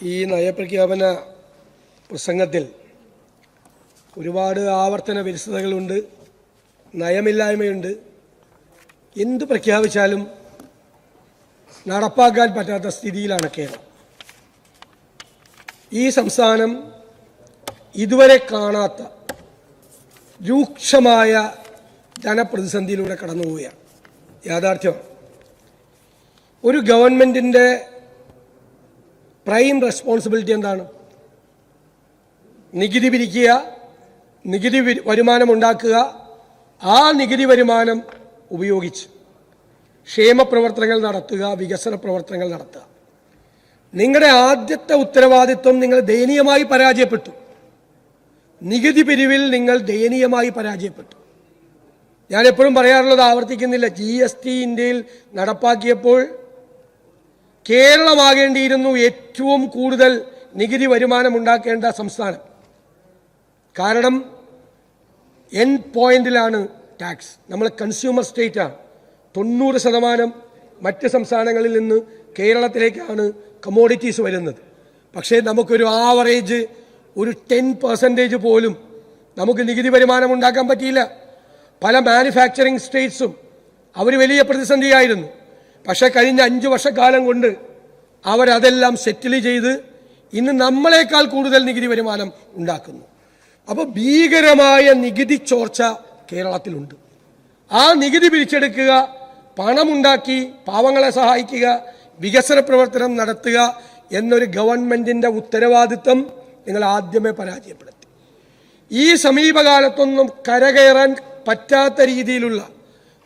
ഈ നയപ്രഖ്യാപന പ്രസംഗത്തിൽ ഒരുപാട് ആവർത്തന വിരസതകളുണ്ട്, നയമില്ലായ്മയുണ്ട്. എന്ത് പ്രഖ്യാപിച്ചാലും നടപ്പാക്കാൻ പറ്റാത്ത സ്ഥിതിയിലാണ് കേരളം. ഈ സംസ്ഥാനം ഇതുവരെ കാണാത്ത രൂക്ഷമായ ധനപ്രതിസന്ധിയിലൂടെ കടന്നുപോവുകയാണ്. യാഥാർത്ഥ്യമാണ്. ഒരു ഗവൺമെൻറ്റിൻ്റെ പ്രൈം റെസ്പോൺസിബിലിറ്റി എന്താണ്? നികുതി പിരിക്കുക, നികുതി വരുമാനം ഉണ്ടാക്കുക, ആ നികുതി വരുമാനം ഉപയോഗിച്ച് ക്ഷേമപ്രവർത്തനങ്ങൾ നടത്തുക, വികസന പ്രവർത്തനങ്ങൾ നടത്തുക. നിങ്ങളുടെ ആദ്യത്തെ ഉത്തരവാദിത്വം നിങ്ങൾ ദയനീയമായി പരാജയപ്പെട്ടു. നികുതി പിരിവിൽ നിങ്ങൾ ദയനീയമായി പരാജയപ്പെട്ടു. ഞാൻ എപ്പോഴും പറയാറുള്ളത് ആവർത്തിക്കുന്നില്ല. GST ഇന്ത്യയിൽ നടപ്പാക്കിയപ്പോൾ കേരളമാകേണ്ടിയിരുന്നു ഏറ്റവും കൂടുതൽ നികുതി വരുമാനം ഉണ്ടാക്കേണ്ട സംസ്ഥാനം. കാരണം എൻഡ് പോയിന്റിലാണ് ടാക്സ്. നമ്മൾ കൺസ്യൂമർ സ്റ്റേറ്റാണ്. 90% മറ്റ് സംസ്ഥാനങ്ങളിൽ നിന്ന് കേരളത്തിലേക്കാണ് കമ്മോഡിറ്റീസ് വരുന്നത്. പക്ഷേ നമുക്കൊരു ആവറേജ് ഒരു 10% പോലും നമുക്ക് നികുതി വരുമാനം ഉണ്ടാക്കാൻ പറ്റിയില്ല. പല മാനുഫാക്ചറിങ് സ്റ്റേറ്റ്സും അവർ വലിയ പ്രതിസന്ധിയായിരുന്നു. പക്ഷേ കഴിഞ്ഞ 5 വർഷക്കാലം കൊണ്ട് അവരതെല്ലാം സെറ്റിൽ ചെയ്ത് ഇന്ന് നമ്മളെക്കാൾ കൂടുതൽ നികുതി വരുമാനം ഉണ്ടാക്കുന്നു. അപ്പോൾ ഭീകരമായ നികുതി ചോർച്ച കേരളത്തിലുണ്ട്. ആ നികുതി പിരിച്ചെടുക്കുക, പണമുണ്ടാക്കി പാവങ്ങളെ സഹായിക്കുക, വികസന പ്രവർത്തനം നടത്തുക എന്നൊരു ഗവൺമെൻറ്റിൻ്റെ ഉത്തരവാദിത്വം നിങ്ങൾ ആദ്യമേ പരാജയപ്പെടുത്തി. ഈ സമീപകാലത്തൊന്നും കരകയറാൻ പറ്റാത്ത രീതിയിലുള്ള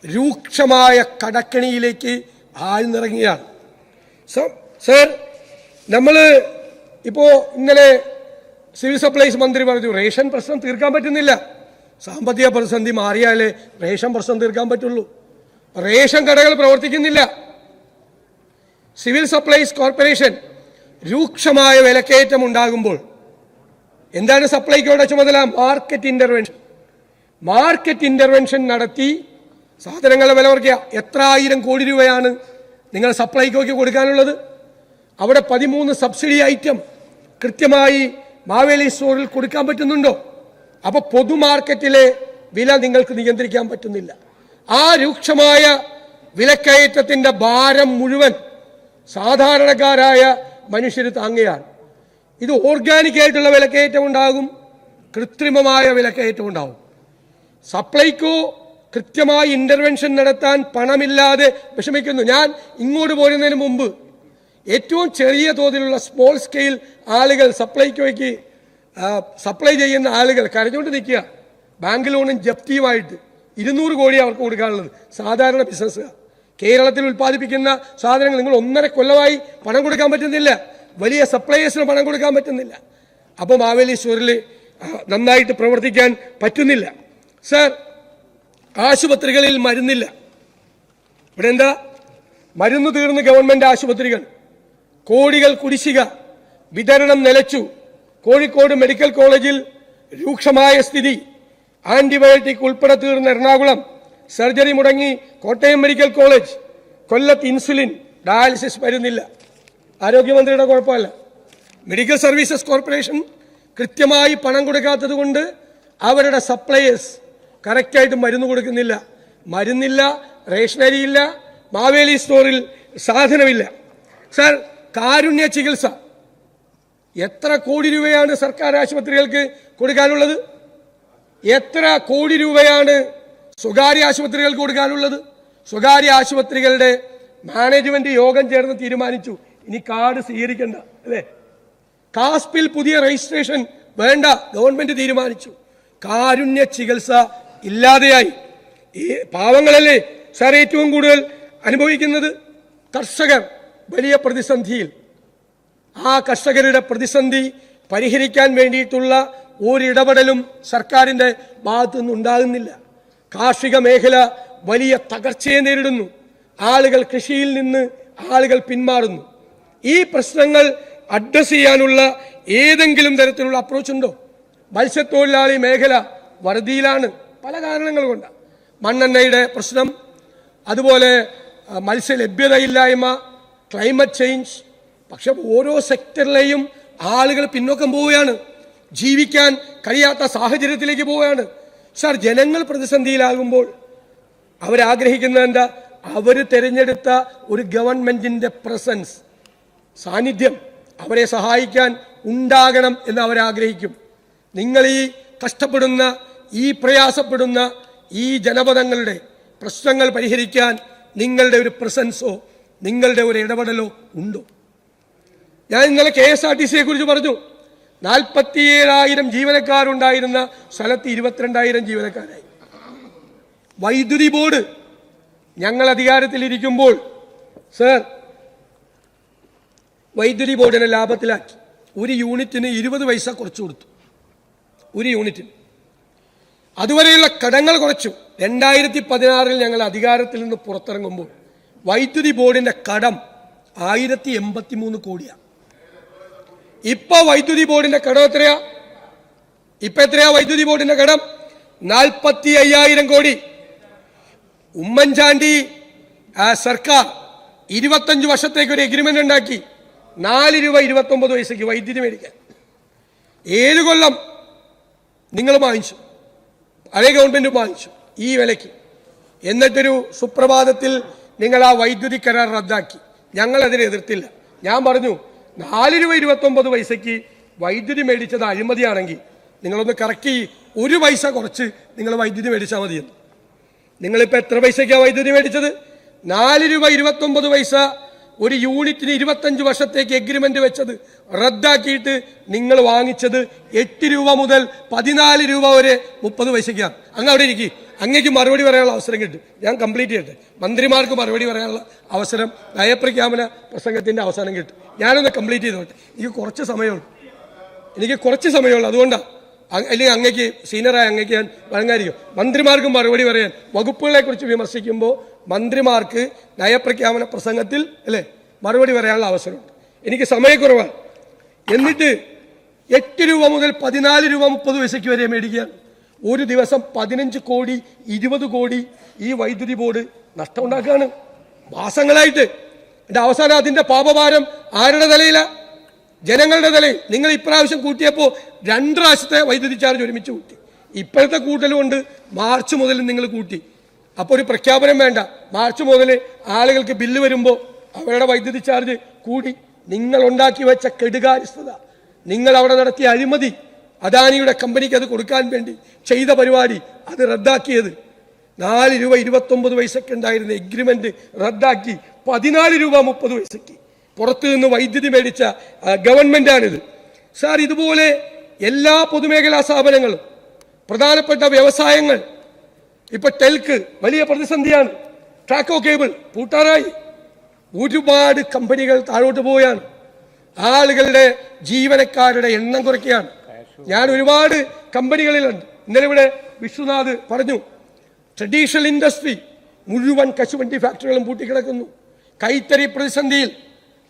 രൂക്ഷമായ കടക്കണിയിലേക്ക് ആഴ്ന്നിറങ്ങിയാണ്. സർ, നമ്മൾ ഇപ്പോൾ ഇന്നലെ സിവിൽ സപ്ലൈസ് മന്ത്രി പറഞ്ഞു റേഷൻ പ്രശ്നം തീർക്കാൻ പറ്റുന്നില്ല. സാമ്പത്തിക പ്രതിസന്ധി മാറിയാലേ റേഷൻ പ്രശ്നം തീർക്കാൻ പറ്റുള്ളൂ. റേഷൻ കടകൾ പ്രവർത്തിക്കുന്നില്ല. സിവിൽ സപ്ലൈസ് കോർപ്പറേഷൻ രൂക്ഷമായ വിലക്കയറ്റം ഉണ്ടാകുമ്പോൾ എന്താണ് സപ്ലൈകോയുടെ ചുമതല? മാർക്കറ്റ് ഇന്റർവെൻഷൻ നടത്തി സാധനങ്ങളുടെ വില കുറയ്ക്കുക. എത്ര 1000 കോടി രൂപയാണ് നിങ്ങൾ സപ്ലൈകോയ്ക്ക് കൊടുക്കാനുള്ളത്? അവിടെ 13 സബ്സിഡി ഐറ്റം കൃത്യമായി മാവേലി സ്റ്റോറിൽ കൊടുക്കാൻ പറ്റുന്നുണ്ടോ? അപ്പോൾ പൊതുമാർക്കറ്റിലെ വില നിങ്ങൾക്ക് നിയന്ത്രിക്കാൻ പറ്റുന്നില്ല. ആ രൂക്ഷമായ വിലക്കയറ്റത്തിൻ്റെ ഭാരം മുഴുവൻ സാധാരണക്കാരായ മനുഷ്യർ താങ്ങുകയാണ്. ഇത് ഓർഗാനിക് ആയിട്ടുള്ള വിലക്കയറ്റം ഉണ്ടാകും, കൃത്രിമമായ വിലക്കയറ്റം ഉണ്ടാകും. സപ്ലൈകോ കൃത്യമായി ഇന്റർവെൻഷൻ നടത്താൻ പണമില്ലാതെ വിഷമിക്കുന്നു. ഞാൻ ഇങ്ങോട്ട് പോരുന്നതിന് മുമ്പ് ഏറ്റവും ചെറിയ തോതിലുള്ള സ്മോൾ സ്കെയിൽ ആളുകൾ സപ്ലൈകോയ്ക്ക് സപ്ലൈ ചെയ്യുന്ന ആളുകൾ കരഞ്ഞുകൊണ്ട് നിൽക്കുക. ബാങ്ക് ലോണും ജപ്തിയുമായിട്ട് 200 കോടി അവർക്ക് കൊടുക്കാനുള്ളത്. സാധാരണ ബിസിനസ്സുകാർ കേരളത്തിൽ ഉൽപ്പാദിപ്പിക്കുന്ന സാധനങ്ങൾ നിങ്ങൾ 1.5 കൊല്ലമായി പണം കൊടുക്കാൻ പറ്റുന്നില്ല. വലിയ സപ്ലൈയേഴ്സിന് പണം കൊടുക്കാൻ പറ്റുന്നില്ല. അപ്പോൾ മാവേലി സ്റ്റോറിൽ നന്നായിട്ട് പ്രവർത്തിക്കാൻ പറ്റുന്നില്ല. സർ, ആശുപത്രികളിൽ മരുന്നില്ല. ഇവിടെ എന്താ? മരുന്ന് തീർന്ന് ഗവൺമെൻറ് ആശുപത്രികൾ, കോടികൾ കുടിശ്ശിക, വിതരണം നിലച്ചു. കോഴിക്കോട് മെഡിക്കൽ കോളേജിൽ രൂക്ഷമായ സ്ഥിതി. ആന്റിബയോട്ടിക് ഉൾപ്പെടെ തീർന്ന എറണാകുളം, സർജറി മുടങ്ങി കോട്ടയം മെഡിക്കൽ കോളേജ്. കൊല്ലത്ത് ഇൻസുലിൻ, ഡയാലിസിസ് മരുന്നില്ല. ആരോഗ്യമന്ത്രിയുടെ കുഴപ്പമല്ല. മെഡിക്കൽ സർവീസസ് കോർപ്പറേഷൻ കൃത്യമായി പണം കൊടുക്കാത്തത് കൊണ്ട് അവരുടെ സപ്ലയേഴ്സ് കറക്റ്റായിട്ട് മരുന്ന് കൊടുക്കുന്നില്ല. മരുന്നില്ല, റേഷനരിയില്ല, മാവേലി സ്റ്റോറിൽ സാധനമില്ല. സർ, കാരുണ്യ ചികിത്സ എത്ര കോടി രൂപയാണ് സർക്കാർ ആശുപത്രികൾക്ക് കൊടുക്കാനുള്ളത്? എത്ര കോടി രൂപയാണ് സ്വകാര്യ ആശുപത്രികൾക്ക് കൊടുക്കാനുള്ളത്? സ്വകാര്യ ആശുപത്രികളുടെ മാനേജ്മെന്റ് യോഗം ചേർന്ന് തീരുമാനിച്ചു ഇനി കാർഡ് സ്വീകരിക്കണ്ട, അല്ലേ? കാസ്പിൽ പുതിയ രജിസ്ട്രേഷൻ വേണ്ട, ഗവൺമെന്റ് തീരുമാനിച്ചു. കാരുണ്യ ചികിത്സ ഇല്ലാതെയായി. ഈ പാവങ്ങളല്ലേ സാർ ഏറ്റവും കൂടുതൽ അനുഭവിക്കുന്നത്? കർഷകർ വലിയ പ്രതിസന്ധിയിൽ. ആ കർഷകരുടെ പ്രതിസന്ധി പരിഹരിക്കാൻ വേണ്ടിയിട്ടുള്ള ഒരിടപെടലും സർക്കാരിൻ്റെ ഭാഗത്തു നിന്നുണ്ടാകുന്നില്ല. കാർഷിക മേഖല വലിയ തകർച്ചയെ നേരിടുന്നു. ആളുകൾ കൃഷിയിൽ നിന്ന് ആളുകൾ പിന്മാറുന്നു. ഈ പ്രശ്നങ്ങൾ അഡ്രസ് ചെയ്യാനുള്ള ഏതെങ്കിലും തരത്തിലുള്ള അപ്രോച്ച് ഉണ്ടോ? മത്സ്യത്തൊഴിലാളി മേഖല വറുതിയിലാണ്, പല കാരണങ്ങൾ കൊണ്ട്. മണ്ണെണ്ണയുടെ പ്രശ്നം, അതുപോലെ മത്സ്യലഭ്യതയില്ലായ്മ, ക്ലൈമറ്റ് ചേഞ്ച്, പക്ഷെ ഓരോ സെക്ടറിലെയും ആളുകൾ പിന്നോക്കം പോവുകയാണ്, ജീവിക്കാൻ കഴിയാത്ത സാഹചര്യത്തിലേക്ക് പോവുകയാണ്. സാർ, ജനങ്ങൾ പ്രതിസന്ധിയിലാകുമ്പോൾ അവരാഗ്രഹിക്കുന്നത് എന്താ? അവർ തിരഞ്ഞെടുത്ത ഒരു ഗവൺമെന്റിന്റെ പ്രസൻസ്, സാന്നിധ്യം അവരെ സഹായിക്കാൻ ഉണ്ടാകണം എന്ന് അവരാഗ്രഹിക്കും. നിങ്ങൾ ഈ കഷ്ടപ്പെടുന്ന, ഈ പ്രയാസപ്പെടുന്ന ഈ ജനപദങ്ങളുടെ പ്രശ്നങ്ങൾ പരിഹരിക്കാൻ നിങ്ങളുടെ ഒരു പ്രസൻസോ നിങ്ങളുടെ ഒരു ഇടപെടലോ ഉണ്ടോ? ഞാൻ ഇന്നലെ KSRTCയെ കുറിച്ച് പറഞ്ഞു. 47,000 ജീവനക്കാരുണ്ടായിരുന്ന സ്ഥലത്ത് 22,000 ജീവനക്കാരായി. വൈദ്യുതി ബോർഡ് ഞങ്ങൾ അധികാരത്തിലിരിക്കുമ്പോൾ സർ വൈദ്യുതി ബോർഡിനെ ലാഭത്തിലാക്കി. ഒരു യൂണിറ്റിന് 20 പൈസ കുറച്ചു കൊടുത്തു, ഒരു യൂണിറ്റിന്. അതുവരെയുള്ള കടങ്ങൾ കുറച്ചു. 2016 ഞങ്ങൾ അധികാരത്തിൽ നിന്ന് പുറത്തിറങ്ങുമ്പോൾ വൈദ്യുതി ബോർഡിന്റെ കടം 1083 കോടിയാണ്. ഇപ്പൊ വൈദ്യുതി ബോർഡിന്റെ കടം എത്രയാ? വൈദ്യുതി ബോർഡിന്റെ കടം 45,000 കോടി. ഉമ്മൻചാണ്ടി സർക്കാർ 25 വർഷത്തേക്ക് ഒരു എഗ്രിമെന്റ് ഉണ്ടാക്കി. 4 രൂപ 29 പൈസയ്ക്ക് വൈദ്യുതി മേടിക്കാൻ 7 കൊല്ലം നിങ്ങൾ വാങ്ങിച്ചു, അതേ ഗവൺമെന്റ് വാങ്ങിച്ചു ഈ വിലയ്ക്ക്. എന്നിട്ടൊരു സുപ്രഭാതത്തിൽ നിങ്ങൾ ആ വൈദ്യുതി കരാർ റദ്ദാക്കി. ഞങ്ങൾ അതിനെ എതിർത്തില്ല. ഞാൻ പറഞ്ഞു, 4 രൂപ 29 പൈസയ്ക്ക് വൈദ്യുതി മേടിച്ചത് അഴിമതിയാണെങ്കിൽ നിങ്ങളൊന്ന് കറക്റ്റ് 1 പൈസ കുറച്ച് നിങ്ങൾ വൈദ്യുതി മേടിച്ചാൽ മതിയെന്ന്. നിങ്ങളിപ്പോൾ എത്ര പൈസയ്ക്കാണ് വൈദ്യുതി മേടിച്ചത്? 4 രൂപ 29 പൈസ ഒരു യൂണിറ്റിന് 25 വർഷത്തേക്ക് എഗ്രിമെന്റ് വെച്ചത് റദ്ദാക്കിയിട്ട് നിങ്ങൾ വാങ്ങിച്ചത് 8 രൂപ മുതൽ 14 രൂപ വരെ 30 പൈസയ്ക്കാണ്. അങ്ങ് അവിടെ ഇരിക്കും, അങ്ങേക്ക് മറുപടി പറയാനുള്ള അവസരം കിട്ടും. ഞാൻ കംപ്ലീറ്റ് ചെയ്യട്ടെ. മന്ത്രിമാർക്ക് മറുപടി പറയാനുള്ള അവസരം നയപ്രഖ്യാപന പ്രസംഗത്തിന്റെ അവസാനം കിട്ടും. ഞാനൊന്ന് കംപ്ലീറ്റ് ചെയ്തോട്ടെ. എനിക്ക് കുറച്ച് സമയമുള്ളൂ, അതുകൊണ്ടാണ്. അല്ലെങ്കിൽ അങ്ങേക്ക് സീനിയറായ അങ്ങേക്ക് ഞാൻ വഴങ്ങായിരിക്കും. മന്ത്രിമാർക്കും മറുപടി പറയാൻ, വകുപ്പുകളെ കുറിച്ച് വിമർശിക്കുമ്പോൾ മന്ത്രിമാർക്ക് നയപ്രഖ്യാപന പ്രസംഗത്തിൽ മറുപടി പറയാനുള്ള അവസരമുണ്ട്. എനിക്ക് സമയക്കുറവാണ്. എന്നിട്ട് 8 രൂപ മുതൽ 14 രൂപ 30 പൈസയ്ക്ക് വരെ മേടിക്കുകയാണ്. ഒരു ദിവസം 15 കോടി 20 കോടി ഈ വൈദ്യുതി ബോർഡ് നഷ്ടമുണ്ടാക്കുകയാണ് മാസങ്ങളായിട്ട്. എൻ്റെ അവസാനം അതിൻ്റെ പാപഭാരം ആരുടെ തലയില? ജനങ്ങളുടെ തലയിൽ. നിങ്ങൾ ഇപ്രാവശ്യം കൂട്ടിയപ്പോൾ 2 പ്രാവശ്യത്തെ വൈദ്യുതി ചാർജ് ഒരുമിച്ച് കൂട്ടി. ഇപ്പോഴത്തെ കൂട്ടലുകൊണ്ട് മാർച്ച് മുതൽ നിങ്ങൾ കൂട്ടി. അപ്പോൾ ഒരു പ്രഖ്യാപനം വേണ്ട. മാർച്ച് മുതൽ ആളുകൾക്ക് ബില്ല് വരുമ്പോൾ അവരുടെ വൈദ്യുതി ചാർജ് കൂടി. നിങ്ങൾ ഉണ്ടാക്കി വെച്ച കെടുകാര്യസ്ഥത, നിങ്ങൾ അവിടെ നടത്തിയ അഴിമതി, അദാനിയുടെ കമ്പനിക്ക് അത് കൊടുക്കാൻ വേണ്ടി ചെയ്ത പരിപാടി, അത് റദ്ദാക്കിയത് 4 രൂപ 29 പൈസയ്ക്ക് ഉണ്ടായിരുന്ന എഗ്രിമെന്റ് റദ്ദാക്കി 14 രൂപ 30 പൈസയ്ക്ക് പുറത്തു നിന്ന് വൈദ്യുതി മേടിച്ച ഗവൺമെന്റാണിത്. സാർ, ഇതുപോലെ എല്ലാ പൊതുമേഖലാ സ്ഥാപനങ്ങളും, പ്രധാനപ്പെട്ട വ്യവസായങ്ങൾ, ഇപ്പൊ ടെൽക്ക് വലിയ പ്രതിസന്ധിയാണ്. ട്രാക്കോ കേബിൾ പൂട്ടാറായി. ഒരുപാട് കമ്പനികൾ താഴോട്ട് പോവുകയാണ്. ആളുകളുടെ ജീവനക്കാരുടെ എണ്ണം കുറയ്ക്കുകയാണ്. ഞാൻ ഒരുപാട് കമ്പനികളിലുണ്ട്. ഇന്നലെ ഇവിടെ വിശ്വനാഥ് പറഞ്ഞു, ട്രഡീഷണൽ ഇൻഡസ്ട്രി മുഴുവൻ കശുവണ്ടി ഫാക്ടറികളും പൂട്ടിക്കിടക്കുന്നു. കൈത്തറി പ്രതിസന്ധിയിൽ,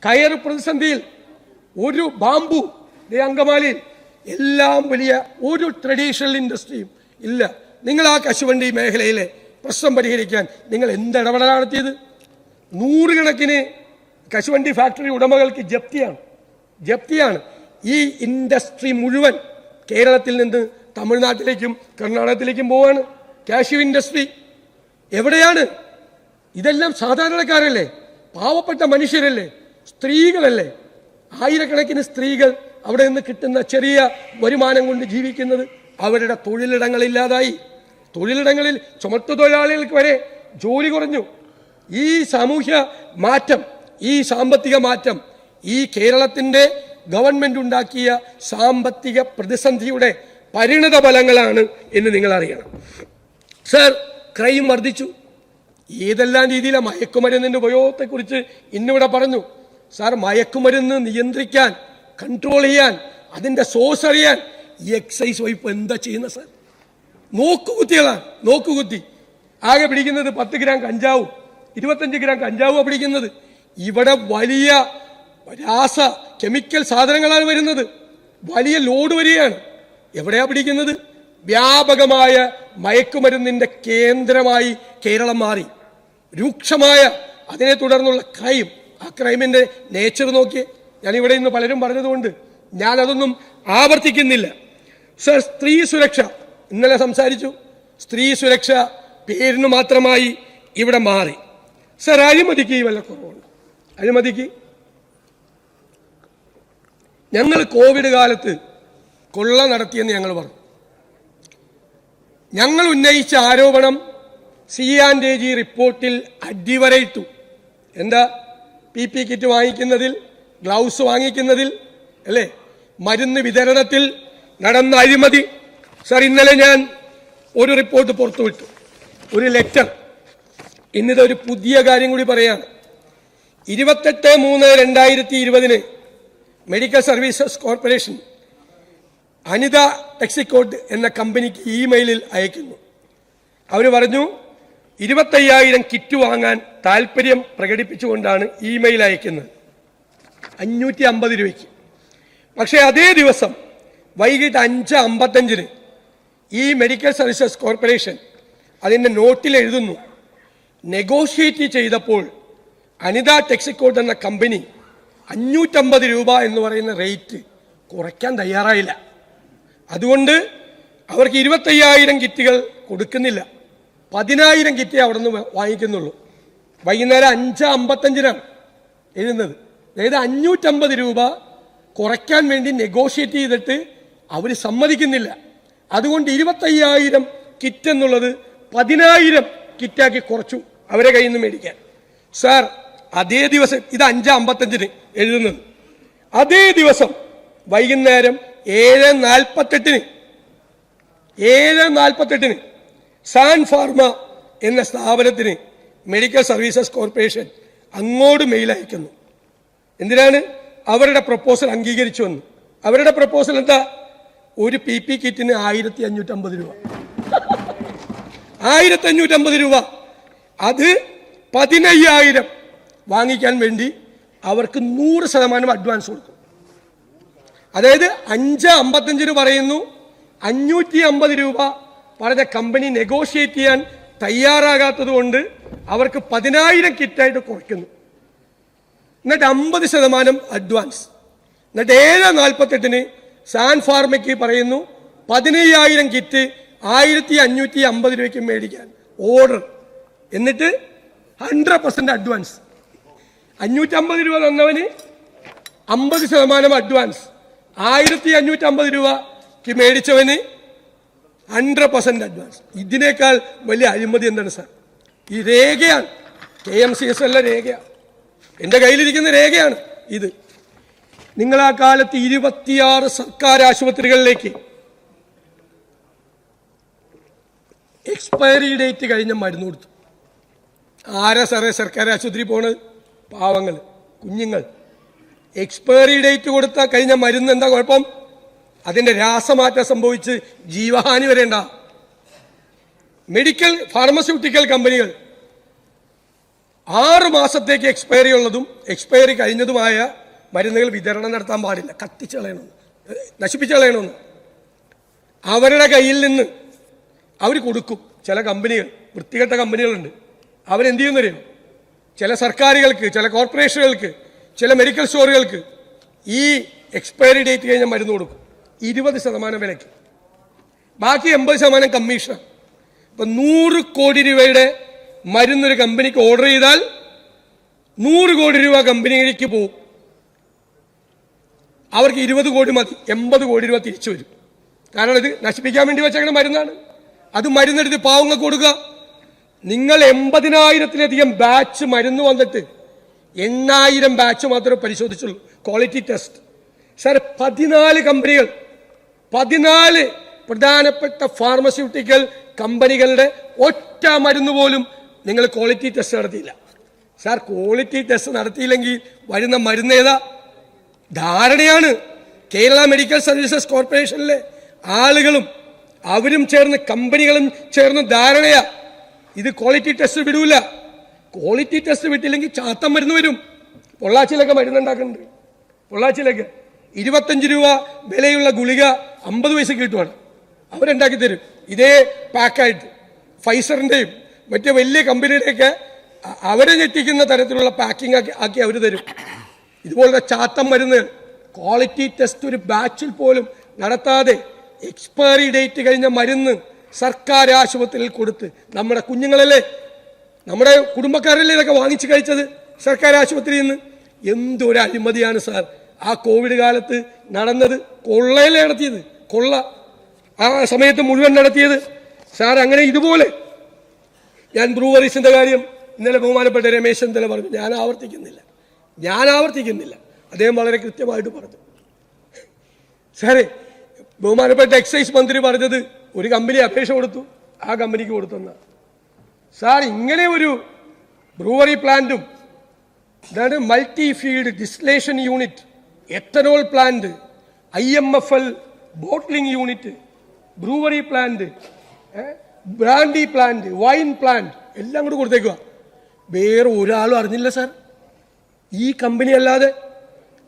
കയർ പ്രതിസന്ധിയിൽ, ഒരു ബാംബു അങ്കമാലിയിൽ, എല്ലാം വലിയ ഒരു ട്രഡീഷണൽ ഇൻഡസ്ട്രിയും ഇല്ല. നിങ്ങൾ ആ കശുവണ്ടി മേഖലയിലെ പ്രശ്നം പരിഹരിക്കാൻ നിങ്ങൾ എന്ത് ഇടപെടലാണ് നടത്തിയത്? 100 കണക്കിന് കശുവണ്ടി ഫാക്ടറി ഉടമകൾക്ക് ജപ്തിയാണ്. ഈ ഇൻഡസ്ട്രി മുഴുവൻ കേരളത്തിൽ നിന്ന് തമിഴ്നാട്ടിലേക്കും കർണാടകത്തിലേക്കും പോവാണ്. കാഷ്യൂ ഇൻഡസ്ട്രി എവിടെയാണ്? ഇതെല്ലാം സാധാരണക്കാരല്ലേ, പാവപ്പെട്ട മനുഷ്യരല്ലേ, സ്ത്രീകളല്ലേ? ആയിരക്കണക്കിന് സ്ത്രീകൾ അവിടെ നിന്ന് കിട്ടുന്ന ചെറിയ വരുമാനം കൊണ്ട് ജീവിക്കുന്നത്. അവരുടെ തൊഴിലിടങ്ങളില്ലാതായി. തൊഴിലിടങ്ങളിൽ ചുമട്ടുതൊഴിലാളികൾക്ക് വരെ ജോലി കുറഞ്ഞു. ഈ സാമൂഹ്യ മാറ്റം, ഈ സാമ്പത്തിക മാറ്റം, ഈ കേരളത്തിൻ്റെ ഗവൺമെന്റ് ഉണ്ടാക്കിയ സാമ്പത്തിക പ്രതിസന്ധിയുടെ പരിണിത ഫലങ്ങളാണ് എന്ന് നിങ്ങൾ അറിയണം. സർ, ക്രൈം വർദ്ധിച്ചു. ഏതെല്ലാം രീതിയിലെ മയക്കുമരുന്നിൻ്റെ ഉപയോഗത്തെക്കുറിച്ച് ഇന്നിവിടെ പറഞ്ഞു. സാർ, മയക്കുമരുന്ന് നിയന്ത്രിക്കാൻ, കൺട്രോൾ ചെയ്യാൻ, അതിൻ്റെ സോഴ്സ് അറിയാൻ ഈ എക്സൈസ് വകുപ്പ് എന്താ ചെയ്യുന്നത്? സാർ, നോക്കുകുത്തികളാണ്. നോക്കുകുത്തി ആകെ പിടിക്കുന്നത് 10 ഗ്രാം കഞ്ചാവും 25 ഗ്രാം കഞ്ചാവും പിടിക്കുന്നത്. ഇവിടെ വലിയ രാസ കെമിക്കൽ സാധനങ്ങളാണ് വരുന്നത്. വലിയ ലോഡ് വരികയാണ്. എവിടെയാ പിടിക്കുന്നത്? വ്യാപകമായ മയക്കുമരുന്നിൻ്റെ കേന്ദ്രമായി കേരളം മാറി. രൂക്ഷമായ അതിനെ തുടർന്നുള്ള ക്രൈം, ആ ക്രൈമിൻ്റെ നേച്ചർ നോക്കിയേ. ഞാനിവിടെ ഇന്ന് പലരും പറഞ്ഞതുകൊണ്ട് ഞാനതൊന്നും ആവർത്തിക്കുന്നില്ല. സർ, സ്ത്രീ സുരക്ഷ ഇന്നലെ സംസാരിച്ചു. സ്ത്രീ സുരക്ഷ പേരിന് മാത്രമായി ഇവിടെ മാറി. സർ, അഴിമതിക്ക് വല്ല കുറവുണ്ട്? അഴിമതിക്ക് ഞങ്ങൾ കോവിഡ് കാലത്ത് കൊള്ള നടത്തിയെന്ന് ഞങ്ങൾ പറഞ്ഞു. ഞങ്ങൾ ഉന്നയിച്ച ആരോപണം C&AG റിപ്പോർട്ടിൽ അടിവരയിട്ടു. എന്താ? PP കിറ്റ് വാങ്ങിക്കുന്നതിൽ, ഗ്ലൗസ് വാങ്ങിക്കുന്നതിൽ, അല്ലേ, മരുന്ന് വിതരണത്തിൽ നടന്ന അഴിമതി. സർ, ഇന്നലെ ഞാൻ ഒരു റിപ്പോർട്ട് പുറത്തുവിട്ടു, ഒരു ലെറ്റർ. ഇന്നിതൊരു പുതിയ കാര്യം കൂടി പറയാണ്. 28/3/2020 മെഡിക്കൽ സർവീസസ് കോർപ്പറേഷൻ അനിത ടെക്സിക്കോട്ട് എന്ന കമ്പനിക്ക് ഇമെയിലിൽ അയക്കുന്നു. അവർ പറഞ്ഞു 25,000 കിറ്റ് വാങ്ങാൻ താല്പര്യം പ്രകടിപ്പിച്ചുകൊണ്ടാണ് ഇമെയിൽ അയക്കുന്നത് 550 രൂപയ്ക്ക്. പക്ഷേ അതേ ദിവസം വൈകിട്ട് 5:55 ഈ മെഡിക്കൽ സർവീസസ് കോർപ്പറേഷൻ അതിൻ്റെ നോട്ടിൽ എഴുതുന്നു, നെഗോഷിയേറ്റ് ചെയ്തപ്പോൾ അനിത ടെക്സിക്കോട്ട് എന്ന കമ്പനി 550 രൂപ എന്ന് പറയുന്ന റേറ്റ് കുറയ്ക്കാൻ തയ്യാറായില്ല. അതുകൊണ്ട് അവർക്ക് 25,000 കിറ്റുകൾ കൊടുക്കുന്നില്ല, 10,000 കിറ്റേ അവിടെ നിന്ന് വാങ്ങിക്കുന്നുള്ളൂ. വൈകുന്നേരം 5:55 എഴുതുന്നത്. അതായത് 550 രൂപ കുറയ്ക്കാൻ വേണ്ടി നെഗോഷിയേറ്റ് ചെയ്തിട്ട് അവർ സമ്മതിക്കുന്നില്ല. അതുകൊണ്ട് 25,000 കിറ്റ് എന്നുള്ളത് 10,000 കിറ്റാക്കി കുറച്ചു അവരെ കയ്യിൽ നിന്ന് മേടിക്കാൻ. സാർ, അതേ ദിവസം, ഇത് 5:55 എഴുതുന്നത്, അതേ ദിവസം വൈകുന്നേരം 7:48 സാൻ ഫാർമ എന്ന സ്ഥാപനത്തിന് മെഡിക്കൽ സർവീസസ് കോർപ്പറേഷൻ അങ്ങോട്ട് മെയിൽ അയക്കുന്നു. എന്തിനാണ്? അവരുടെ പ്രപ്പോസൽ അംഗീകരിച്ചു വന്നു. അവരുടെ പ്രപ്പോസൽ എന്താ? ഒരു PP കിറ്റിന് 1,550 രൂപ. 1,550 രൂപ. അത് 15,000 വാങ്ങിക്കാൻ വേണ്ടി അവർക്ക് 100% അഡ്വാൻസ് കൊടുക്കും. അതായത് 5:55 പറയുന്നു, 550 രൂപ പറഞ്ഞ കമ്പനി നെഗോഷിയേറ്റ് ചെയ്യാൻ തയ്യാറാകാത്തത് കൊണ്ട് അവർക്ക് 10,000 കിറ്റായിട്ട് കുറയ്ക്കുന്നു. എന്നിട്ട് 50% അഡ്വാൻസ്. എന്നിട്ട് 7:48 സാൻ ഫാർമയ്ക്ക് പറയുന്നു 15,000 കിറ്റ് 1,550 രൂപയ്ക്ക് മേടിക്കാൻ ഓർഡർ. എന്നിട്ട് 100% അഡ്വാൻസ്. 550 രൂപ തന്നവന് 50% അഡ്വാൻസ്. 1,550 രൂപയ്ക്ക് മേടിച്ചവന് 100% അഡ്വാൻസ്. ഇതിനേക്കാൾ വലിയ അഴിമതി എന്താണ് സാർ? ഈ രേഖയാണ്, KMCSL രേഖയാണ്, എൻ്റെ കയ്യിലിരിക്കുന്ന രേഖയാണ് ഇത്. നിങ്ങൾ ആ കാലത്ത് 26 സർക്കാർ ആശുപത്രികളിലേക്ക് എക്സ്പയറി ഡേറ്റ് കഴിഞ്ഞ മരുന്ന് കൊടുത്തു. ആരാ സാറേ സർക്കാർ ആശുപത്രി പോണത്? പാവങ്ങൾ, കുഞ്ഞുങ്ങൾ. എക്സ്പയറി ഡേറ്റ് കൊടുത്ത കഴിഞ്ഞ മരുന്ന് എന്താ കുഴപ്പം? അതിൻ്റെ രാസമാറ്റം സംഭവിച്ച് ജീവഹാനി വരെ ഉണ്ടാ. മെഡിക്കൽ ഫാർമസ്യൂട്ടിക്കൽ കമ്പനികൾ 6 മാസത്തേക്ക് എക്സ്പയറി ഉള്ളതും എക്സ്പയറി കഴിഞ്ഞതുമായ മരുന്നുകൾ വിതരണം നടത്താൻ പാടില്ല. കത്തിച്ച് കളയണമെന്ന്, നശിപ്പിച്ച് കളയണമെന്ന്. അവരുടെ കയ്യിൽ നിന്ന് അവർ കൊടുക്കും. ചില കമ്പനികൾ, വൃത്തികെട്ട കമ്പനികളുണ്ട്, അവരെന്ത് ചെയ്യുന്നറിയോ? ചില സർക്കാരുകൾക്ക്, ചില കോർപ്പറേഷനുകൾക്ക്, ചില മെഡിക്കൽ സ്റ്റോറുകൾക്ക് ഈ എക്സ്പയറി ഡേറ്റ് കഴിഞ്ഞ മരുന്ന് കൊടുക്കും 20% വിലയ്ക്ക്. ബാക്കി 80% കമ്മീഷൻ. ഇപ്പം 100 കോടി രൂപയുടെ മരുന്നൊരു കമ്പനിക്ക് ഓർഡർ ചെയ്താൽ 100 കോടി രൂപ കമ്പനിയിലേക്ക് പോകും. അവർക്ക് 20 കോടി മതി, 80 കോടി രൂപ തിരിച്ചു വരും. കാരണം ഇത് നശിപ്പിക്കാൻ വേണ്ടി വെച്ചേക്കുന്ന മരുന്നാണ്. അത് മരുന്നെടുത്ത് പാവങ്ങൾക്ക് കൊടുക്കുക. നിങ്ങൾ 80,000-ലധികം ബാച്ച് മരുന്ന് വന്നിട്ട് 8,000 ബാച്ച് മാത്രമേ പരിശോധിച്ചുള്ളൂ ക്വാളിറ്റി ടെസ്റ്റ്. സാർ, 14 കമ്പനികൾ, 14 പ്രധാനപ്പെട്ട ഫാർമസ്യൂട്ടിക്കൽ കമ്പനികളുടെ ഒറ്റ മരുന്ന് പോലും നിങ്ങൾ ക്വാളിറ്റി ടെസ്റ്റ് നടത്തിയില്ല. സാർ, ക്വാളിറ്റി ടെസ്റ്റ് നടത്തിയില്ലെങ്കിൽ വരുന്ന മരുന്ന് ഏതാ? ധാരണയാണ്. കേരള മെഡിക്കൽ സർവീസസ് കോർപ്പറേഷനിലെ ആളുകളും അവരും ചേർന്ന്, കമ്പനികളും ചേർന്ന് ധാരണയാ. ഇത് ക്വാളിറ്റി ടെസ്റ്റ് വിടൂല. ക്വാളിറ്റി ടെസ്റ്റ് വിട്ടില്ലെങ്കിൽ ചാത്തം മരുന്ന് വരും. പൊള്ളാച്ചിയിലൊക്കെ മരുന്നുണ്ടാക്കുന്നുണ്ട്. പൊള്ളാച്ചിയിലൊക്കെ 25 രൂപ വിലയുള്ള ഗുളിക 50 പൈസക്ക് കിട്ടുവാണ്. അവരുണ്ടാക്കി തരും ഇതേ പാക്കായിട്ട്. ഫൈസറിൻ്റെയും മറ്റേ വലിയ കമ്പനിയുടെയൊക്കെ അവരെ ഞെട്ടിക്കുന്ന തരത്തിലുള്ള പാക്കിംഗ് ആക്കി അവർ തരും. ഇതുപോലത്തെ ചാത്തം മരുന്ന് ക്വാളിറ്റി ടെസ്റ്റ് ഒരു ബാച്ചിൽ പോലും നടത്താതെ എക്സ്പയറി ഡേറ്റ് കഴിഞ്ഞ മരുന്ന് സർക്കാർ ആശുപത്രിയിൽ കൊടുത്ത് നമ്മുടെ കുഞ്ഞുങ്ങളല്ലേ, നമ്മുടെ കുടുംബക്കാരല്ലേ ഇതൊക്കെ വാങ്ങിച്ചു കഴിച്ചത് സർക്കാർ ആശുപത്രിയിൽ നിന്ന്. എന്തൊരു അഴിമതിയാണ് സാർ ആ കോവിഡ് കാലത്ത് നടന്നത്. കൊള്ളയല്ലേ നടത്തിയത്, കൊള്ള ആ സമയത്ത് മുഴുവൻ നടത്തിയത് സാർ. അങ്ങനെ ഇതുപോലെ ഞാൻ ബ്രൂവറീസിന്റെ കാര്യം ഇന്നലെ ബഹുമാനപ്പെട്ട രമേശ് ചെന്നിത്തല പറഞ്ഞു. ഞാൻ ആവർത്തിക്കുന്നില്ല, അദ്ദേഹം വളരെ കൃത്യമായിട്ട് പറഞ്ഞു. സാറേ, ബഹുമാനപ്പെട്ട എക്സൈസ് മന്ത്രി പറഞ്ഞത് ഒരു കമ്പനി അപേക്ഷ കൊടുത്തു, ആ കമ്പനിക്ക് കൊടുത്തെന്ന. സാർ, ഇങ്ങനെ ഒരു ബ്രൂവറി പ്ലാന്റും അതായത് multi field distillation unit, ethanol plant, IMFL bottling unit, brewery plant, brandy plant, wine plant എല്ലാം കൂടെ കൊടുത്തേക്കുക. വേറെ ഒരാളും അറിഞ്ഞില്ല സാർ ഈ കമ്പനി അല്ലാതെ.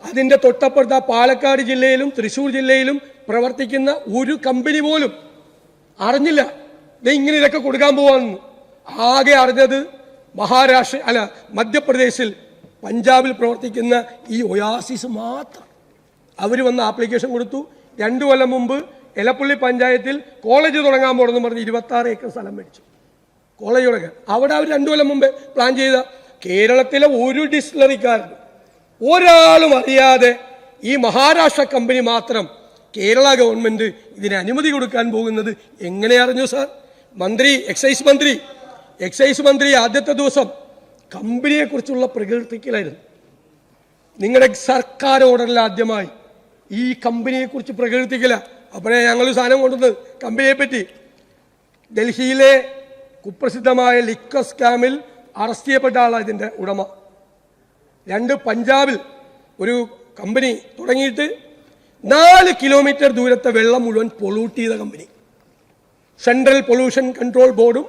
അതിൻ്റെ തൊട്ടപ്പുറത്ത് പാലക്കാട് ജില്ലയിലും തൃശ്ശൂർ ജില്ലയിലും പ്രവർത്തിക്കുന്ന ഒരു കമ്പനി പോലും അറിഞ്ഞില്ല ഇങ്ങനെ ഇതൊക്കെ കൊടുക്കാൻ പോവാന്ന്. ആകെ അറിഞ്ഞത് മധ്യപ്രദേശിൽ, പഞ്ചാബിൽ പ്രവർത്തിക്കുന്ന ഈ ഒയാസിസ് മാത്രം. അവർ വന്ന് ആപ്ലിക്കേഷൻ കൊടുത്തു. 2 കൊല്ലം മുമ്പ് എലപ്പള്ളി പഞ്ചായത്തിൽ കോളേജ് തുടങ്ങാൻ പോകണമെന്ന് പറഞ്ഞ് 26 ഏക്കർ സ്ഥലം മേടിച്ചു കോളേജ് തുടങ്ങാൻ. അവിടെ അവർ 2 കൊല്ലം മുമ്പേ പ്ലാൻ ചെയ്ത കേരളത്തിലെ ഒരു ഡിസ്റ്റിലറിക്കാരനും ഒരാളും അറിയാതെ ഈ മഹാരാഷ്ട്ര കമ്പനി മാത്രം കേരള ഗവൺമെന്റ് ഇതിന് അനുമതി കൊടുക്കാൻ പോകുന്നത് എങ്ങനെ അറിഞ്ഞു സാർ? എക്സൈസ് മന്ത്രി ആദ്യത്തെ ദിവസം കമ്പനിയെക്കുറിച്ചുള്ള പ്രകീർത്തിക്കലായിരുന്നു. നിങ്ങളുടെ സർക്കാർ ഓർഡറിൽ ആദ്യമായി ഈ കമ്പനിയെക്കുറിച്ച് പ്രകീർത്തിക്കില്ല. അപ്പോഴേ ഞങ്ങൾ സാധനം കൊണ്ടുവന്നത് കമ്പനിയെ പറ്റി. ഡൽഹിയിലെ കുപ്രസിദ്ധമായ ലിക്കർ സ്കാമിൽ അറസ്റ്റ് ചെയ്യപ്പെട്ട ആളാണ് ഇതിൻ്റെ ഉടമ. 2 പഞ്ചാബിൽ ഒരു കമ്പനി തുടങ്ങിയിട്ട് 4 കിലോമീറ്റർ ദൂരത്തെ വെള്ളം മുഴുവൻ പൊള്യൂട്ട് ചെയ്ത കമ്പനി. സെൻട്രൽ പൊല്യൂഷൻ കൺട്രോൾ ബോർഡും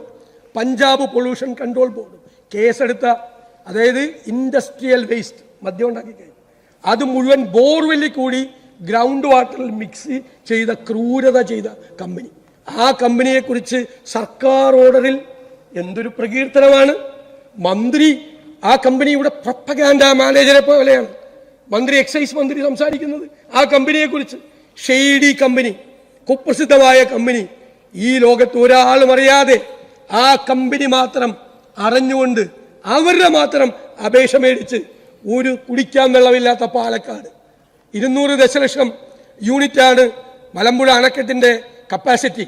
പഞ്ചാബ് പൊല്യൂഷൻ കൺട്രോൾ ബോർഡും കേസെടുത്ത, അതായത് ഇൻഡസ്ട്രിയൽ വേസ്റ്റ് മദ്യം ഉണ്ടാക്കി കഴിഞ്ഞു അത് മുഴുവൻ ബോർവെല്ലിൽ കൂടി ഗ്രൗണ്ട് വാട്ടറിൽ മിക്സ് ചെയ്ത ക്രൂരത ചെയ്ത കമ്പനി. ആ കമ്പനിയെക്കുറിച്ച് സർക്കാർ ഓർഡറിൽ എന്തൊരു പ്രകീർത്തനമാണ്. മന്ത്രി ആ കമ്പനിയുടെ പ്രൊപ്പഗാൻഡ മാനേജറെ പോലെയാണ് എക്സൈസ് മന്ത്രി സംസാരിക്കുന്നത് ആ കമ്പനിയെക്കുറിച്ച്. ഷെയ്ഡി കമ്പനി, കുപ്രസിദ്ധമായ കമ്പനി. ഈ ലോകത്ത് ഒരാളും അറിയാതെ ആ കമ്പനി മാത്രം അറിഞ്ഞുകൊണ്ട് അവരുടെ മാത്രം അപേക്ഷ മേടിച്ച് ഒരു കുടിക്കാൻ വെള്ളമില്ലാത്ത പാലക്കാട് 200 ദശലക്ഷം യൂണിറ്റാണ് മലമ്പുഴ അണക്കെട്ടിൻ്റെ കപ്പാസിറ്റി.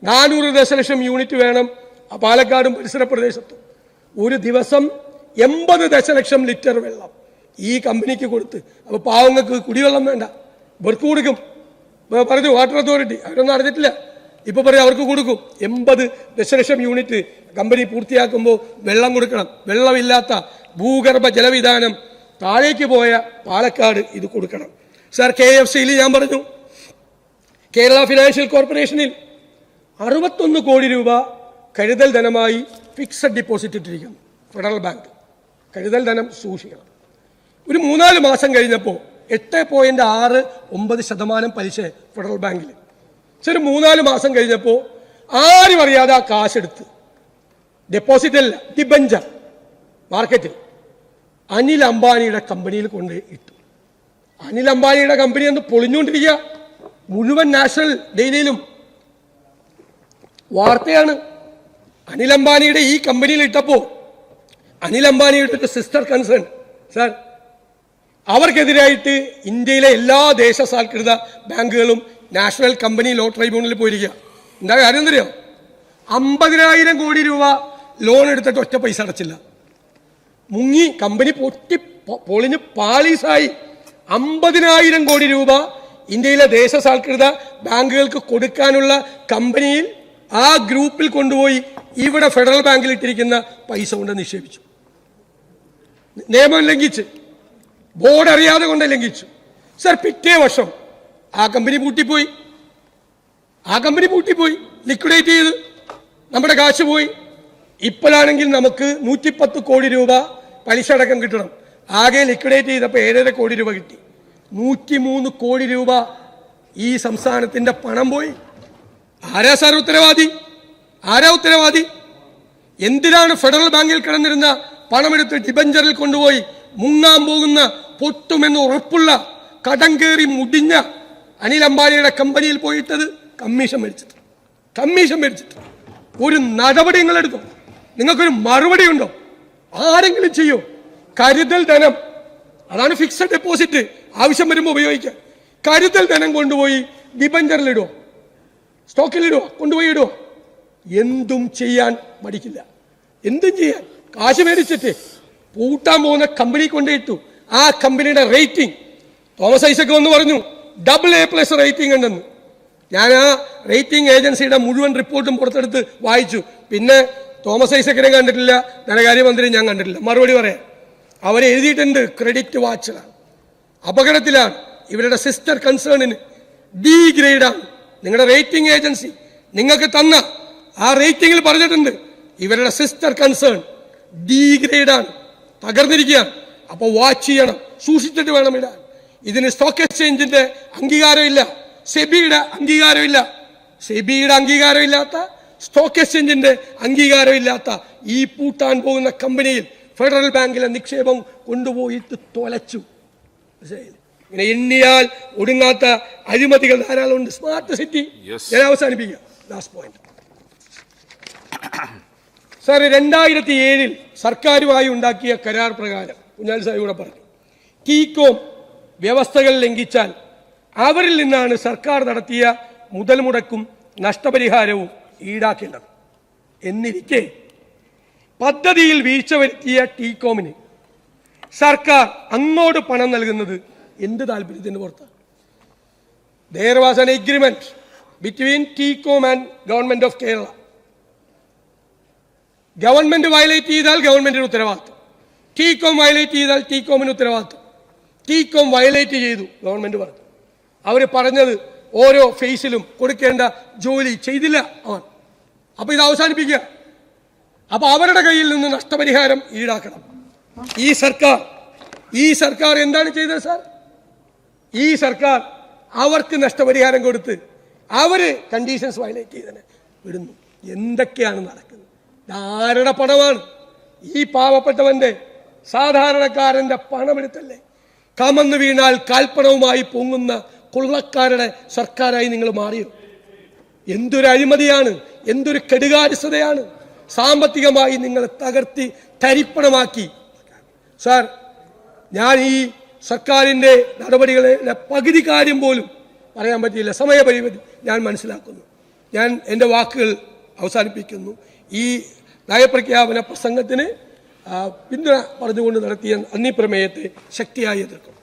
400 ദശലക്ഷം യൂണിറ്റ് വേണം പാലക്കാടും പരിസര പ്രദേശത്തും. ഒരു ദിവസം 80 ദശലക്ഷം ലിറ്റർ വെള്ളം ഈ കമ്പനിക്ക് കൊടുത്ത്. അപ്പോൾ പാവങ്ങൾക്ക് കുടിവെള്ളം വേണ്ട, ഇവർക്ക് കൊടുക്കും. പറഞ്ഞു വാട്ടർ അതോറിറ്റി, അവരൊന്നും അറിഞ്ഞിട്ടില്ല. ഇപ്പോൾ പറയും അവർക്ക് കൊടുക്കും. 80 ദശലക്ഷം യൂണിറ്റ് കമ്പനി പൂർത്തിയാക്കുമ്പോൾ വെള്ളം കൊടുക്കണം. വെള്ളമില്ലാത്ത ഭൂഗർഭ ജലവിധാനം താഴേക്ക് പോയ പാലക്കാട് ഇത് കൊടുക്കണം. സാർ, KFCയിൽ ഞാൻ പറഞ്ഞു, കേരള ഫിനാൻഷ്യൽ കോർപ്പറേഷനിൽ 61 കോടി രൂപ കരുതൽ ധനമായി ഫിക്സഡ് ഡിപ്പോസിറ്റ് ഇട്ടിരിക്കുന്നു. ഫെഡറൽ ബാങ്ക് കരുതൽ ധനം സൂക്ഷിക്കണം. ഒരു 3-4 മാസം കഴിഞ്ഞപ്പോൾ 8.69% പലിശ ഫെഡറൽ ബാങ്കിൽ. ഒരു 3-4 മാസം കഴിഞ്ഞപ്പോൾ ആരും അറിയാതെ ആ കാശെടുത്ത് ഡെപ്പോസിറ്റ് അല്ല, ഡിബഞ്ചർ മാർക്കറ്റിൽ അനിൽ അംബാനിയുടെ കമ്പനിയിൽ കൊണ്ട് ഇട്ടു. അനിൽ അംബാനിയുടെ കമ്പനി എന്ന് പൊളിഞ്ഞുകൊണ്ടിരിക്കുക. മുഴുവൻ നാഷണൽ ഡെയിലിയിലും വാർത്തയാണ്. അനിൽ അംബാനിയുടെ ഈ കമ്പനിയിൽ ഇട്ടപ്പോൾ അനിൽ അംബാനിയുടെ സിസ്റ്റർ കൺസേൺ സാർ, അവർക്കെതിരായിട്ട് ഇന്ത്യയിലെ എല്ലാ ദേശസാൽകൃത ബാങ്കുകളും നാഷണൽ കമ്പനി ലോ ട്രൈബ്യൂണലിൽ പോയിരിക്കുക. എന്താ കാര്യം എന്നറിയോ? 50,000 കോടി രൂപ ലോൺ എടുത്തിട്ട് ഒറ്റ പൈസ അടച്ചില്ല. മുങ്ങി, കമ്പനി പൊളിഞ്ഞ് പാളീസായി. 50,000 കോടി രൂപ ഇന്ത്യയിലെ ദേശസാൽകൃത ബാങ്കുകൾക്ക് കൊടുക്കാനുള്ള കമ്പനിയിൽ ആ ഗ്രൂപ്പിൽ കൊണ്ടുപോയി ഇവിടെ ഫെഡറൽ ബാങ്കിൽ ഇട്ടിരിക്കുന്ന പൈസ കൊണ്ട് നിക്ഷേപിച്ചു. നിയമം ലംഘിച്ച്, ബോർഡ് അറിയാതെ കൊണ്ട് ലംഘിച്ചു. സർ, പിറ്റേ വർഷം ആ കമ്പനി പൂട്ടിപ്പോയി. ലിക്വിഡേറ്റ് ചെയ്ത് നമ്മുടെ കാശ് പോയി. ഇപ്പോഴാണെങ്കിൽ നമുക്ക് 110 കോടി രൂപ പലിശ അടക്കം കിട്ടണം. ആകെ ലിക്വിഡേറ്റ് ചെയ്തപ്പോൾ 7.5 കോടി രൂപ കിട്ടി. 103 കോടി രൂപ ഈ സംസ്ഥാനത്തിന്റെ പണം പോയി. ആരാ സാർ ഉത്തരവാദി? എന്തിനാണ് ഫെഡറൽ ബാങ്കിൽ കിടന്നിരുന്ന പണമെടുത്ത് ഡിബഞ്ചറിൽ കൊണ്ടുപോയി മുങ്ങാൻ പോകുന്ന പൊട്ടുമെന്ന് ഉറപ്പുള്ള കടം കയറി മുടിഞ്ഞ അനിൽ അംബാനിയുടെ കമ്പനിയിൽ പോയിട്ടത് കമ്മീഷൻ മേടിച്ചിട്ട് ഒരു നടപടി നിങ്ങൾ എടുക്കും? നിങ്ങൾക്കൊരു മറുപടി ഉണ്ടോ? ആരെങ്കിലും ചെയ്യോ? കരുതൽ ധനം, അതാണ് ഫിക്സഡ് ഡെപ്പോസിറ്റ്, ആവശ്യം വരുമ്പോൾ ഉപയോഗിക്കാം. കരുതൽ ധനം കൊണ്ടുപോയി ഡിബഞ്ചറിലിടുവോ, സ്റ്റോക്കിലിടുവോ, കൊണ്ടുപോയി ഇടുവോ? എന്തും ചെയ്യാൻ മടിക്കില്ല. എന്തും ചെയ്യാൻ കാശ് മേടിച്ചിട്ട് പൂട്ടാൻ പോകുന്ന കമ്പനി കൊണ്ടിട്ടു. ആ കമ്പനിയുടെ റേറ്റിംഗ് തോമസ് ഐസക് വന്ന് പറഞ്ഞു AA+ റേറ്റിംഗ് ഉണ്ടെന്ന്. ഞാൻ ആ റേറ്റിംഗ് ഏജൻസിയുടെ മുഴുവൻ റിപ്പോർട്ടും പുറത്തെടുത്ത് വായിച്ചു. പിന്നെ തോമസ് ഐസക്കിനെ കണ്ടിട്ടില്ല, ധനകാര്യമന്ത്രി ഞാൻ കണ്ടിട്ടില്ല. മറുപടി പറയാം, അവരെഴുതിയിട്ടുണ്ട് ക്രെഡിറ്റ് വാച്ചിലാണ്, അപകടത്തിലാണ്, ഇവരുടെ സിസ്റ്റർ കൺസേണിന് D ഗ്രേഡാണ്. നിങ്ങളുടെ റേറ്റിംഗ് ഏജൻസി നിങ്ങൾക്ക് തന്ന ആ റേറ്റിംഗിൽ പറഞ്ഞിട്ടുണ്ട് ഇവരുടെ സിസ്റ്റർ കൺസേൺ D ഗ്രേഡാണ്, തകർന്നിരിക്കുകയാണ്. അപ്പോൾ വാച്ച് ചെയ്യണം, സൂക്ഷിച്ചിട്ട് വേണം ഇടാൻ. ഇതിന് സ്റ്റോക്ക് എക്സ്ചേഞ്ചിന്റെ അംഗീകാരമില്ല, സെബിയുടെ അംഗീകാരമില്ല. സെബിയുടെ അംഗീകാരമില്ലാത്ത, സ്റ്റോക്ക് എക്സ്ചേഞ്ചിന്റെ അംഗീകാരമില്ലാത്ത ഈ പൂട്ടാൻ പോകുന്ന കമ്പനിയിൽ ഫെഡറൽ ബാങ്കിലെ നിക്ഷേപം കൊണ്ടുപോയിട്ട് തൊലച്ചു. ഇങ്ങനെ എണ്ണിയാൽ ഒടുങ്ങാത്ത അഴിമതികൾ ധാരാളം ഉണ്ട്. സ്മാർട്ട് സിറ്റി ഞാൻ അവസാനിപ്പിക്കുക. ലാസ്റ്റ് പോയിന്റ് സാർ, 2007 സർക്കാരുമായി ഉണ്ടാക്കിയ കരാർ പ്രകാരം കുഞ്ഞാലി സാഹിബ് കൂടെ പറഞ്ഞു, ടീകോം വ്യവസ്ഥകൾ ലംഘിച്ചാൽ അവരിൽ നിന്നാണ് സർക്കാർ നടത്തിയ മുതൽ മുടക്കും നഷ്ടപരിഹാരവും ഈടാക്കേണ്ടത്. എന്നിരിക്കെ പദ്ധതിയിൽ വീഴ്ച വരുത്തിയ ടീകോമിന് സർക്കാർ അങ്ങോട്ട് പണം നൽകുന്നത് എന്ത് താല്പര്യത്തിന് പുറത്താണ്? There was an agreement between TCOM and Government of Kerala. Government violate ചെയ്താൽ ഗവൺമെന്റിന് ഉത്തരവാദിത്വം, ടീകോം വയലേറ്റ് ചെയ്താൽ ടീകോമിന് ഉത്തരവാദിത്വം. ടീകോം വയലേറ്റ് ചെയ്തു, ഗവൺമെന്റ് പറഞ്ഞു. അവർ പറഞ്ഞത് ഓരോ ഫേസിലും കൊടുക്കേണ്ട ജോലി ചെയ്തില്ല അവർ. അപ്പൊ ഇത് അവസാനിപ്പിക്കുക. അപ്പൊ അവരുടെ കയ്യിൽ നിന്ന് നഷ്ടപരിഹാരം ഈടാക്കണം. ഈ സർക്കാർ എന്താണ് ചെയ്തത് സാർ? ഈ സർക്കാർ അവർക്ക് നഷ്ടപരിഹാരം കൊടുത്ത് അവര് കണ്ടീഷൻസ് വയലേറ്റ് ചെയ്തതിനെ വിടുന്നു. എന്തൊക്കെയാണ് നടക്കുന്നത്? ആരുടെ പണമാണ്? ഈ പാവപ്പെട്ടവന്റെ, സാധാരണക്കാരന്റെ പണമെടുത്തല്ലേ? കമന്ന് വീണാൽ കാൽപ്പണവുമായി പൊങ്ങുന്ന കൊള്ളക്കാരുടെ സർക്കാരായി നിങ്ങൾ മാറിയോ? എന്തൊരു അഴിമതിയാണ്, എന്തൊരു കെടുകാര്യസ്ഥതയാണ്! സാമ്പത്തികമായി നിങ്ങളെ തകർത്തി തരിപ്പണമാക്കി. സാർ, ഞാൻ ഈ സർക്കാരിൻ്റെ നടപടികളെ പകുതി കാര്യം പോലും പറയാൻ പറ്റിയില്ല, സമയപരിമിതി ഞാൻ മനസ്സിലാക്കുന്നു. ഞാൻ എൻ്റെ വാക്കുകൾ അവസാനിപ്പിക്കുന്നു. ഈ നയപ്രഖ്യാപന പ്രസംഗത്തിന് പിന്തുണ പറഞ്ഞുകൊണ്ട് നടത്തിയ നന്ദി പ്രമേയത്തെ ശക്തിയായി എതിർക്കും.